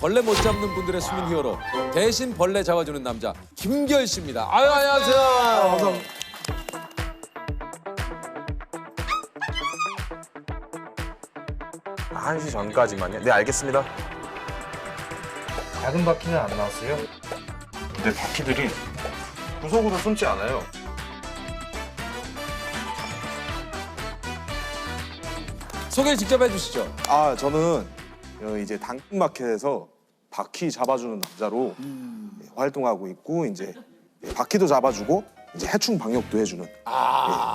벌레 못 잡는 분들의 숨은 히어로 대신 벌레 잡아주는 남자 김결 씨입니다. 아유 안녕하세요. 1시 전까지만요? 네, 알겠습니다. 작은 바퀴는 안 나왔어요? 근데 바퀴들이 구석구석 숨지 않아요. 소개를 직접 해주시죠. 아, 저는 이제 당근마켓에서 바퀴 잡아주는 남자로 활동하고 있고, 이제 바퀴도 잡아주고 이제 해충 방역도 해주는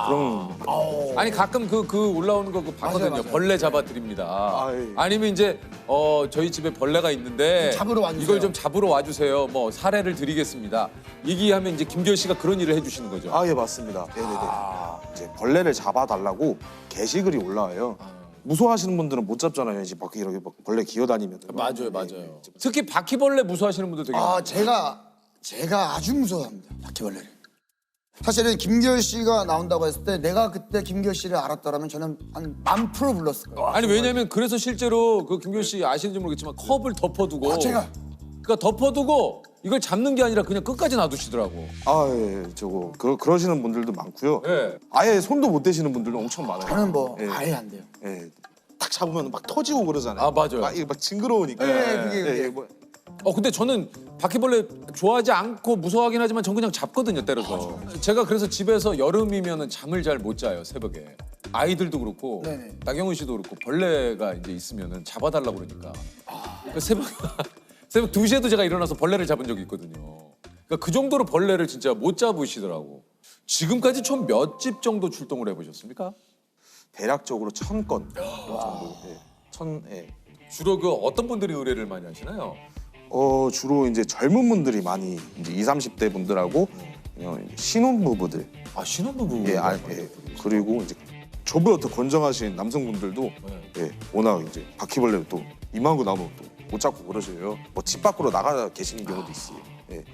그런. 아니 가끔 그 올라오는 거 봤거든요. 맞아요. 벌레 잡아드립니다. 예. 아니면 이제 저희 집에 벌레가 있는데 잡으러 와주세요. 이걸 좀 잡으러 와주세요. 뭐 사례를 드리겠습니다. 얘기하면 이제 김결 씨가 그런 일을 해주시는 거죠. 아, 예, 맞습니다. 네네네. 이제 벌레를 잡아달라고 게시글이 올라와요. 무서워하시는 분들은 못 잡잖아요. 이제 밖에 이렇게 막 벌레 기어다니면. 맞아요, 맞아요. 특히 바퀴벌레 무서워하시는 분들 되게 아, 많아요. 제가 아주 무서워합니다. 바퀴벌레를. 사실은 김결 씨가 나온다고 했을 때 내가 그때 김결 씨를 알았더라면 저는 한 1000% 불렀을 거예요. 아니 왜냐면 그래서 실제로 그 김결 씨 아시는지 모르겠지만 컵을 덮어두고 제가 그러니까 덮어두고 이걸 잡는 게 아니라 그냥 끝까지 놔두시더라고. 아, 예, 저거 그러시는 분들도 많고요. 예. 아예 손도 못 대시는 분들도 엄청 많아요. 저는 뭐 예. 아예 안 돼요. 예. 딱 잡으면 막 터지고 그러잖아요. 아, 맞아요. 이게 막 징그러우니까. 그게. 뭐. 근데 저는 바퀴벌레 좋아하지 않고 무서워하긴 하지만 전 그냥 잡거든요, 때려서. 제가 그래서 집에서 여름이면은 잠을 잘 못 자요, 새벽에. 아이들도 그렇고 네네. 나경원 씨도 그렇고 벌레가 이제 있으면은 잡아달라고 그러니까. 그 새벽 2시에도 제가 일어나서 벌레를 잡은 적이 있거든요. 그러니까 그 정도로 벌레를 진짜 못 잡으시더라고. 지금까지 총 몇 집 정도 출동을 해보셨습니까? 대략적으로 1000건 정도. 예. 예. 주로 그 어떤 분들이 의뢰를 많이 하시나요? 주로 이제 젊은 분들이 많이 이제 20, 30대 분들하고 신혼부부들. 아, 신혼부부. 예. 그리고 이제 저보다 더 건장하신 남성분들도 예, 워낙 이제 바퀴벌레를 또 이만한 거 나오면 또 못 잡고 그러셔요. 뭐 집 밖으로 나가 계시는 경우도 있어요. 예.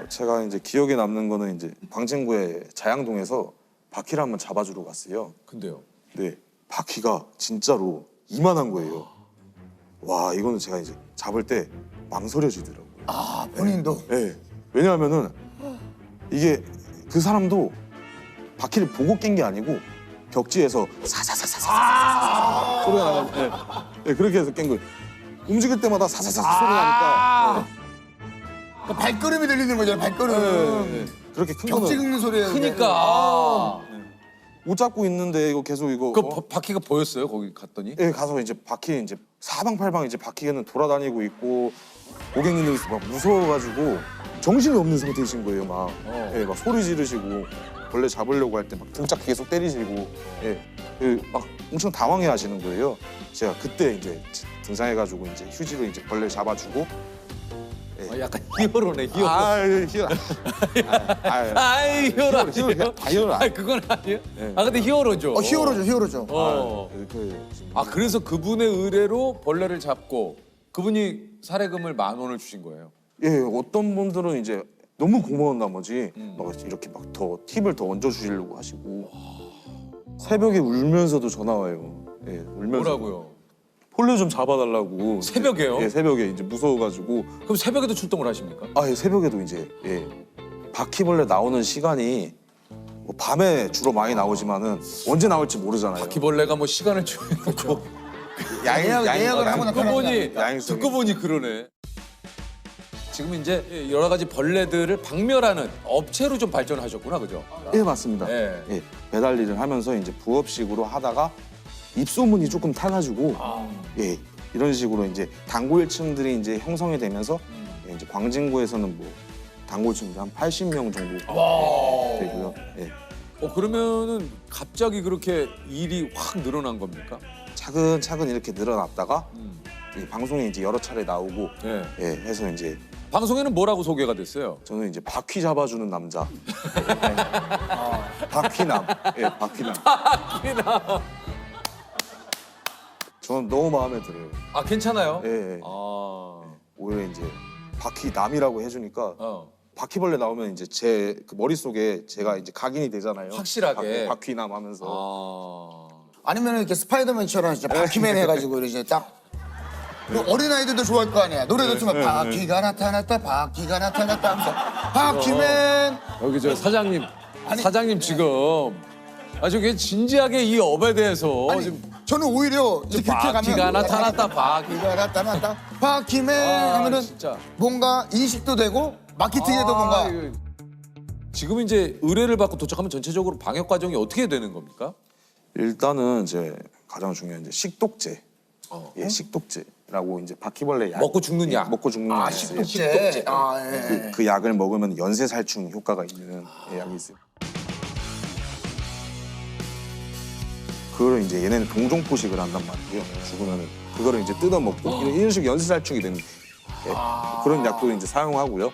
제가 이제 기억에 남는 거는 이제 광진구의 자양동에서 바퀴를 한번 잡아주러 갔어요. 근데요? 네, 바퀴가 진짜로 이만한 거예요. 와, 이거는 제가 이제 잡을 때 망설여지더라고요. 아, 본인도. 네, 왜냐하면은 이게 그 사람도 바퀴를 보고 깬 게 아니고 벽지에서 사사사사사사사 소리가 나가지고 네, 그렇게 해서 깬 거예요. 움직일 때마다 사사사사 소리 나니까 그 발걸음이 들리는 거잖아요, 발걸음. 그렇게 큰 벽지 거는 긁는 소리예요. 그니까. 못 잡고 있는데 이거 계속 이거 그 바퀴가 보였어요? 거기 갔더니? 예, 가서 이제 바퀴 이제 사방팔방 이제 바퀴는 돌아다니고 있고 고객님들이 막 무서워가지고 정신이 없는 상태이신 거예요. 막, 예, 막 소리 지르시고 벌레 잡으려고 할 때 막 등짝 계속 때리시고, 예, 막 엄청 당황해하시는 거예요. 제가 그때 이제 등장해가지고 이제 휴지로 이제 벌레 잡아주고. 약간 히어로네, 히어로. 히어로. 아이, 히어로 아니에요? 히어로 아니, 그건 아니에요? 근데 히어로죠. 히어로죠, 히어로죠. 그래서 그분의 의뢰로 벌레를 잡고 그분이 사례금을 10,000원을 주신 거예요. 예, 어떤 분들은 이제 너무 고마운 나머지 막 이렇게 막 더 팁을 더 얹어 주시려고 하시고 새벽에 울면서도 전화 와요. 예, 울면서 뭐라고요? 벌레 좀 잡아달라고. 새벽에요? 예, 새벽에 이제 무서워가지고. 그럼 새벽에도 출동을 하십니까? 예, 새벽에도 이제 예, 바퀴벌레 나오는 시간이 뭐 밤에 주로 많이 나오지만은 언제 나올지 모르잖아요. 바퀴벌레가 뭐 시간을 정해놓고 예약을 하고 듣고 보니 야행성이. 듣고 보니 그러네. 지금 이제 여러 가지 벌레들을 박멸하는 업체로 좀 발전하셨구나, 그죠? 예, 맞습니다. 예. 예, 배달 일을 하면서 이제 부업식으로 하다가 입소문이 조금 타가지고 예, 이런 식으로 이제 단골층들이 이제 형성이 되면서 예, 이제 광진구에서는 뭐 단골층들이 한 80명 정도 되고요. 예. 그러면은 갑자기 그렇게 일이 확 늘어난 겁니까? 차근차근 이렇게 늘어났다가 이 방송에 이제 여러 차례 나오고 네. 예, 해서 이제 방송에는 뭐라고 소개가 됐어요? 저는 이제 바퀴 잡아주는 남자. 바퀴남. 예, 바퀴남. 저는 너무 마음에 들어요. 아, 괜찮아요? 예, 예. 오히려 이제 바퀴남이라고 해주니까 바퀴벌레 나오면 이제 제 그 머릿속에 제가 이제 각인이 되잖아요. 확실하게. 바퀴남 하면서. 아니면 이렇게 스파이더맨처럼 진짜 바퀴맨 해가지고 이제 딱 그 어린아이들도 좋아할 거 아니야. 노래도 좀 바퀴가 나타났다, 바퀴가 나타났다 하면서 바퀴맨. 여기 저 사장님, 아니, 사장님 지금 아주 그냥 진지하게 이 업에 대해서 아니, 지금 저는 오히려 이제 그렇게 가면 바퀴가 나타났다, 바퀴가 나타났다, 바퀴맨 아, 하면은 진짜. 뭔가 인식도 되고 마케팅에도 뭔가 이거- 지금 이제 의뢰를 받고 도착하면 전체적으로 방역 과정이 어떻게 되는 겁니까? 일단은 이제 가장 중요한 이제 식독제. 예, 식독제라고 이제 바퀴벌레 약. 먹고 죽는 약. 먹고 죽는 아, 약. 식독제. 아, 예. 그 약을 먹으면 연쇄살충 효과가 있는 약이 있어요. 그거를 이제 얘네는 동종 포식을 한단 말이에요. 죽으면은 그거를 이제 뜯어 먹고 이런 식으로 연쇄살충이 되는 그런 약도 이제 사용하고요.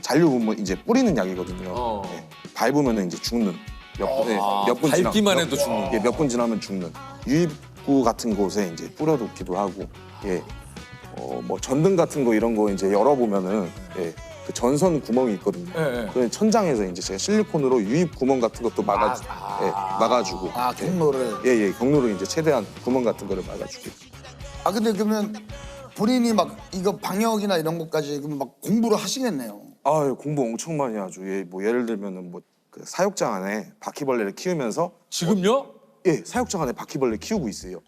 잔류분무 이제 뿌리는 약이거든요. 예, 밟으면은 이제 죽는. 몇 분 밟기만 해도 죽는. 예, 몇 분 지나면 죽는. 유입구 같은 곳에 이제 뿌려놓기도 하고, 예, 뭐 전등 같은 거 이런 거 이제 열어보면은 예, 그 전선 구멍이 있거든요. 예, 예. 그 천장에서 이제 제가 실리콘으로 유입 구멍 같은 것도 막아주고, 아, 경로를. 예, 경로로 이제 최대한 구멍 같은 거를 막아주고. 아, 근데 그러면 본인이 막 이거 방역이나 이런 것까지 그러면 막 공부를 하시겠네요. 아, 예, 공부 엄청 많이 하죠. 예, 뭐 예를 들면은 뭐 그 사육장 안에 바퀴벌레를 키우면서 지금요? 예, 사육장 안에 바퀴벌레 키우고 있어요.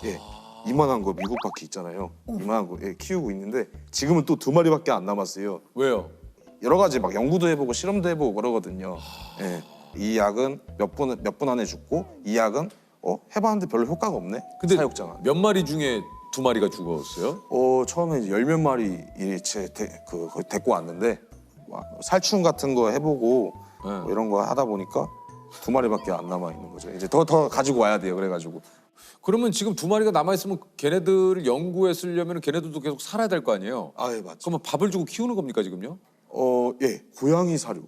예, 이만한 거 미국 바퀴 있잖아요. 이만한 거 키우고 있는데 지금은 또 2마리밖에 안 남았어요. 왜요? 여러 가지 막 연구도 해보고 실험도 해보고 그러거든요. 예, 이 약은 몇 분 안에 죽고 이 약은 해봤는데 별로 효과가 없네. 근데 사육장 안에. 몇 마리 중에 2마리가 죽었어요? 처음에 이제 10몇 마리 거의 데리고 왔는데 막 살충 같은 거 해보고 뭐 이런 거 하다 보니까 2마리밖에 안 남아 있는 거죠. 이제 더 가지고 와야 돼요. 그래가지고 그러면 지금 2마리가 남아 있으면 걔네들을 연구에 쓰려면 걔네들도 계속 살아야 될 거 아니에요? 아, 예, 맞죠. 그러면 밥을 주고 키우는 겁니까 지금요? 예, 고양이 사료.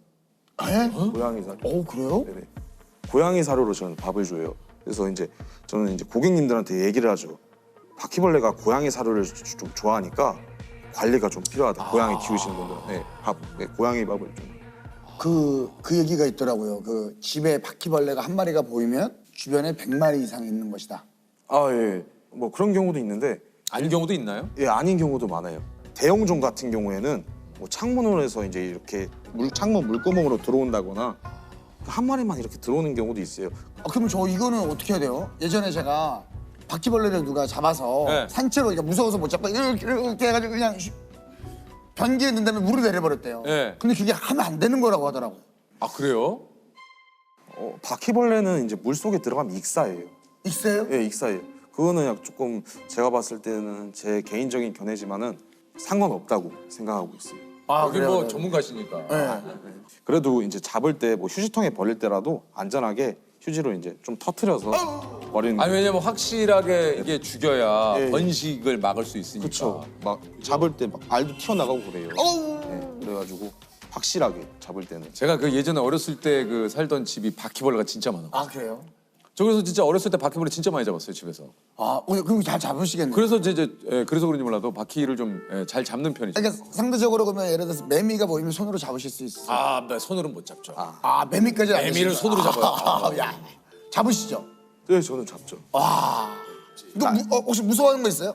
예? 고양이 사료. 그래요? 네네. 고양이 사료로 저는 밥을 줘요. 그래서 이제 저는 이제 고객님들한테 얘기를 하죠. 바퀴벌레가 고양이 사료를 좀 좋아하니까 관리가 좀 필요하다. 고양이 키우시는 분들은 고양이 밥을 좀. 그 얘기가 있더라고요. 그 집에 바퀴벌레가 한 마리가 보이면 주변에 100마리 이상 있는 것이다. 아, 예. 뭐 그런 경우도 있는데 아닌 경우도 있나요? 예, 아닌 경우도 많아요. 대형종 같은 경우에는 뭐 창문으로 해서 이제 이렇게 창문 물구멍으로 들어온다거나 한 마리만 이렇게 들어오는 경우도 있어요. 그러면 저 이거는 어떻게 해야 돼요? 예전에 제가 바퀴벌레를 누가 잡아서 네. 산채로 그러니까 무서워서 못 잡고 이렇게 해가지고 그냥 변기에 넣은 다음에 물을 내려버렸대요. 네. 근데 그게 하면 안 되는 거라고 하더라고. 아 그래요? 바퀴벌레는 이제 물 속에 들어가면 익사예요. 있어요? 예, 익사예요. 그거는 약 조금 제가 봤을 때는 제 개인적인 견해지만은 상관없다고 생각하고 있어요. 여기 뭐 전문가시니까. 네. 그래도 이제 잡을 때 뭐 휴지통에 버릴 때라도 안전하게 휴지로 이제 좀 터트려서 버리는. 아니 왜냐면 확실하게 이게 죽여야 예. 번식을 막을 수 있으니까. 그렇죠. 막 잡을 때 막 알도 튀어나가고 그래요. 예, 그래가지고 확실하게 잡을 때는. 제가 그 예전에 어렸을 때 그 살던 집이 바퀴벌레가 진짜 많아. 아 그래요? 저 그래서 진짜 어렸을 때 바퀴벌레 진짜 많이 잡았어요 집에서. 그럼 잘 잡으시겠네요. 그래서 이제 그래서 그런지 몰라도 바퀴를 좀 잘 잡는 편이죠. 그러니까 상대적으로 그러면 예를 들어서 매미가 보이면 손으로 잡으실 수 있어요. 아, 네, 손으로는 못 잡죠. 매미까지 안 매미를 되시구나. 손으로 잡아요. 야, 잡으시죠. 네, 저는 잡죠. 또 혹시 무서워하는 거 있어요?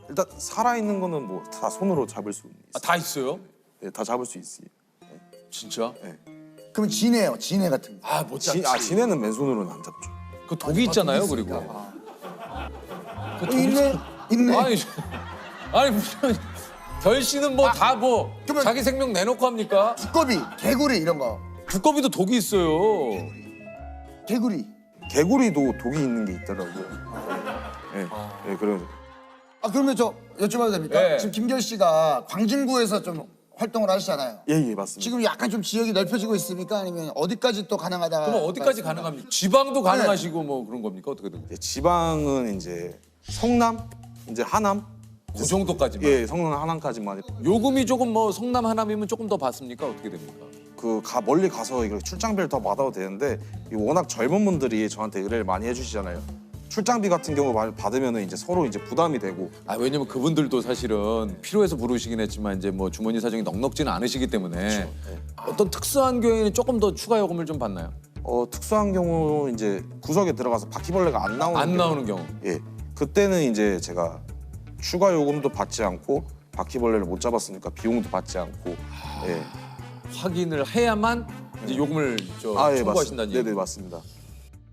일단 살아 있는 거는 뭐 다 손으로 잡을 수 있어요. 다 있어요? 네, 다 잡을 수 있어요. 진짜? 그럼 진해요, 진해 같은 거. 못 잡지. 지네는 맨손으로는 안 잡죠. 그 독이 있잖아요, 그리고. 있네. 아니 무슨 별씨는 뭐 다 뭐 그러면- 자기 생명 내놓고 합니까? 두꺼비, 개구리 이런 거. 두꺼비도 독이 있어요. 개구리. 개구리도 독이 있는 게 있더라고요. 예, 그래서 그러면 저 여쭤봐도 됩니까? 네. 지금 김결 씨가 광진구에서 좀 활동을 하시잖아요. 예, 맞습니다. 지금 약간 좀 지역이 넓혀지고 있습니까? 아니면 어디까지 또 가능하다? 그럼 어디까지 가능합니까? 지방도 가능하시고 뭐 그런 겁니까? 어떻게 된 거예요? 지방은 이제 성남, 이제 하남, 그 정도까지만. 예, 성남 하남까지만. 요금이 조금 뭐 성남 하남이면 조금 더 받습니까? 어떻게 됩니까? 멀리 가서 이거 출장비를 더 받아도 되는데 워낙 젊은 분들이 저한테 의뢰를 많이 해주시잖아요. 출장비 같은 경우 많이 받으면 이제 서로 이제 부담이 되고. 왜냐면 그분들도 사실은 필요해서 부르시긴 했지만 이제 뭐 주머니 사정이 넉넉지는 않으시기 때문에 어떤 특수한 경우에는 조금 더 추가 요금을 좀 받나요? 특수한 경우 이제 구석에 들어가서 바퀴벌레가 안 나오는 안 경우. 나오는 경우. 예, 그때는 이제 제가 추가 요금도 받지 않고 바퀴벌레를 못 잡았으니까 비용도 받지 않고 예. 확인을 해야만 이제 요금을 예, 청구하신다는 얘기. 네네 맞습니다.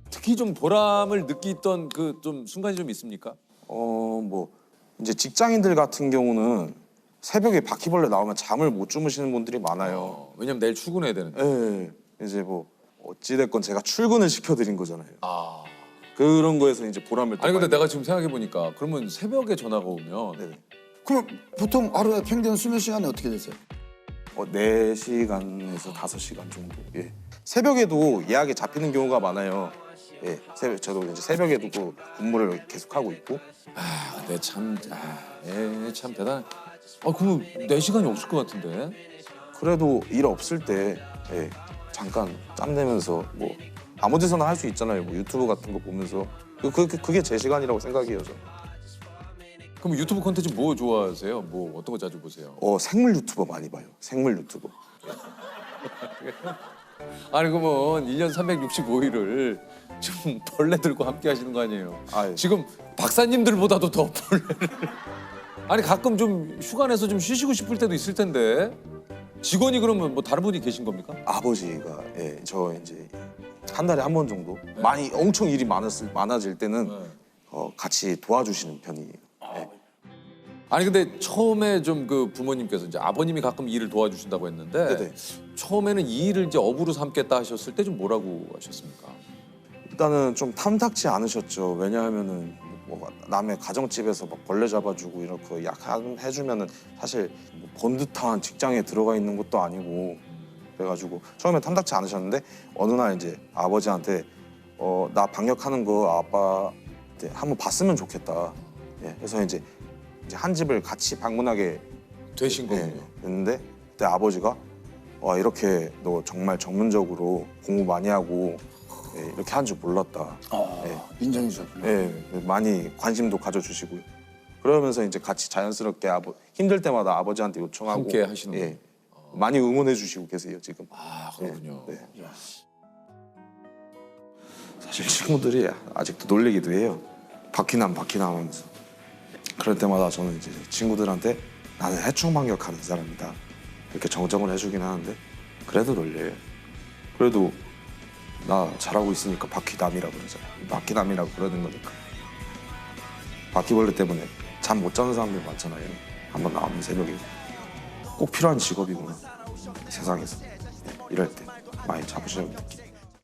특히 좀 보람을 느끼던 그 좀 순간이 좀 있습니까? 뭐 이제 직장인들 같은 경우는 새벽에 바퀴벌레 나오면 잠을 못 주무시는 분들이 많아요. 왜냐면 내일 출근해야 되는데. 예. 이제 뭐 어찌됐건 제가 출근을 시켜드린 거잖아요. 아. 그런 거에서 이제 보람을 또 아니 근데 많이- 내가 지금 생각해 보니까 그러면 새벽에 전화가 오면 네네. 그럼 보통 하루에 평균 수면 시간이 어떻게 되세요? 4시간에서 5시간 정도. 예. 새벽에도 예약이 잡히는 경우가 많아요. 예. 저도 이제 새벽에도 그 근무를 계속 하고 있고. 근데 참 대단. 그러면 내 시간이 없을 것 같은데. 그래도 일 없을 때 예. 잠깐 짬 내면서 뭐 아무 데서나 할 수 있잖아요. 뭐 유튜브 같은 거 보면서 그게 제 시간이라고 생각해요. 저. 그럼 유튜브 콘텐츠 뭐 좋아하세요? 뭐 어떤 거 자주 보세요? 생물 유튜버 많이 봐요. 생물 유튜버. 아니 그러면 1년 365일을 좀 벌레들과 함께 하시는 거 아니에요? 아, 예. 지금 박사님들보다도 더 벌레를. 아니 가끔 좀 휴가 내서 좀 쉬시고 싶을 때도 있을 텐데 직원이 그러면 뭐 다른 분이 계신 겁니까? 아버지가 예, 저 이제 한 달에 한 번 정도 많이 엄청 일이 많아질 때는 같이 도와주시는 편이에요. 예. 아니 근데 처음에 좀 그 부모님께서 이제 아버님이 가끔 일을 도와주신다고 했는데 네네. 처음에는 이 일을 이제 업으로 삼겠다 하셨을 때 좀 뭐라고 하셨습니까? 일단은 좀 탐탁지 않으셨죠. 왜냐하면은 뭐 남의 가정집에서 막 벌레 잡아주고 이렇게 약 해주면은 사실 뭐 번듯한 직장에 들어가 있는 것도 아니고 그래가지고 처음에 탐탁지 않으셨는데 어느 날 이제 아버지한테 나 방역하는 거 아빠 한번 봤으면 좋겠다. 예, 그래서 이제 한 집을 같이 방문하게 되신 거군요. 됐는데 그때 아버지가 와 이렇게 너 정말 전문적으로 공부 많이 하고 이렇게 한 줄 몰랐다. 인정해 주셨구나. 예, 많이 관심도 가져주시고요. 그러면서 이제 같이 자연스럽게 힘들 때마다 아버지한테 요청하고 함께 하시는 예, 많이 응원해 주시고 계세요 지금. 그렇군요. 네. 사실 친구들이 아직도 놀리기도 해요. 바퀴남 하면서. 그럴 때마다 저는 이제 친구들한테 나는 해충 반격하는 사람이다 이렇게 정정을 해주긴 하는데 그래도 놀려요. 그래도 나 잘하고 있으니까 바퀴남이라고 그러잖아요. 바퀴남이라고 그러는 거니까. 바퀴벌레 때문에 잠 못 자는 사람들 많잖아요. 한번 나오면 새벽에 꼭 필요한 직업이구나 세상에서. 이럴 때 많이 잡으시는 느낌.